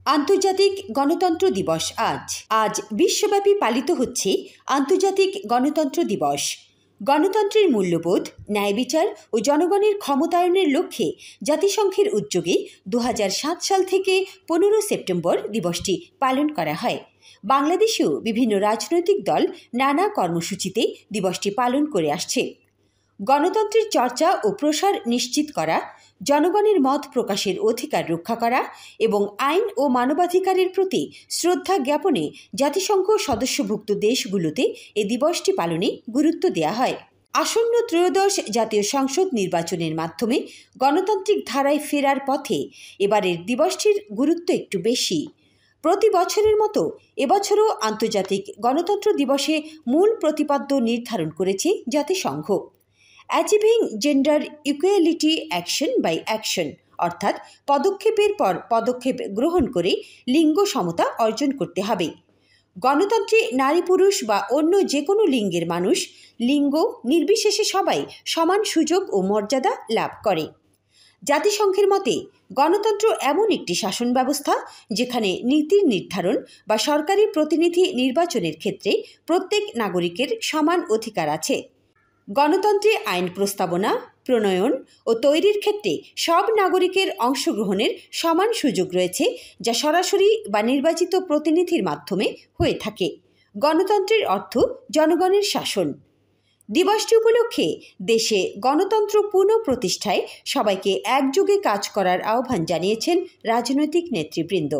আন্তর্জাতিক গণতন্ত্র দিবস আজ বিশ্বব্যাপী পালিত হচ্ছে আন্তর্জাতিক গণতন্ত্র দিবস। গণতন্ত্রের মূল্যবোধ, ন্যায় বিচার ও জনগণের ক্ষমতায়নের লক্ষ্যে জাতিসংঘের উদ্যোগে 2007 সাল থেকে 15 সেপ্টেম্বর দিবসটি পালন করা হয়। বাংলাদেশেও বিভিন্ন রাজনৈতিক দল নানা কর্মসূচিতে দিবসটি পালন করে আসছে। গণতন্ত্রের চর্চা ও প্রসার নিশ্চিত করা, জনগণের মত প্রকাশের অধিকার রক্ষা করা এবং আইন ও মানবাধিকারের প্রতি শ্রদ্ধা জ্ঞাপনে জাতিসংঘ সদস্যভুক্ত দেশগুলোতে এ দিবসটি পালনে গুরুত্ব দেওয়া হয়। আসন্ন ত্রয়োদশ জাতীয় সংসদ নির্বাচনের মাধ্যমে গণতান্ত্রিক ধারায় ফেরার পথে এবারের দিবসটির গুরুত্ব একটু বেশি। প্রতি বছরের মতো এবছরও আন্তর্জাতিক গণতন্ত্র দিবসে মূল প্রতিপাদ্য নির্ধারণ করেছে জাতিসংঘ। Achieving gender equality action by action, অর্থাৎ পদক্ষেপের পর পদক্ষেপ গ্রহণ করে লিঙ্গ সমতা অর্জন করতে হবে। গণতন্ত্রে নারী পুরুষ বা অন্য যে কোনো লিঙ্গের মানুষ লিঙ্গ নির্বিশেষে সবাই সমান সুযোগ ও মর্যাদা লাভ করে। জাতিসংঘের মতে গণতন্ত্র এমন একটি শাসন ব্যবস্থা যেখানে নীতির নির্ধারণ বা সরকারি প্রতিনিধি নির্বাচনের ক্ষেত্রে প্রত্যেক নাগরিকের সমান অধিকার আছে। গণতন্ত্রে আইন প্রস্তাবনা, প্রণয়ন ও তৈরির ক্ষেত্রে সব নাগরিকের অংশগ্রহণের সমান সুযোগ রয়েছে, যা সরাসরি বা নির্বাচিত প্রতিনিধির মাধ্যমে হয়ে থাকে। গণতন্ত্রের অর্থ জনগণের শাসন। দিবসটি উপলক্ষে দেশে গণতন্ত্র পুনঃপ্রতিষ্ঠায় সবাইকে একযোগে কাজ করার আহ্বান জানিয়েছেন রাজনৈতিক নেতৃবৃন্দ।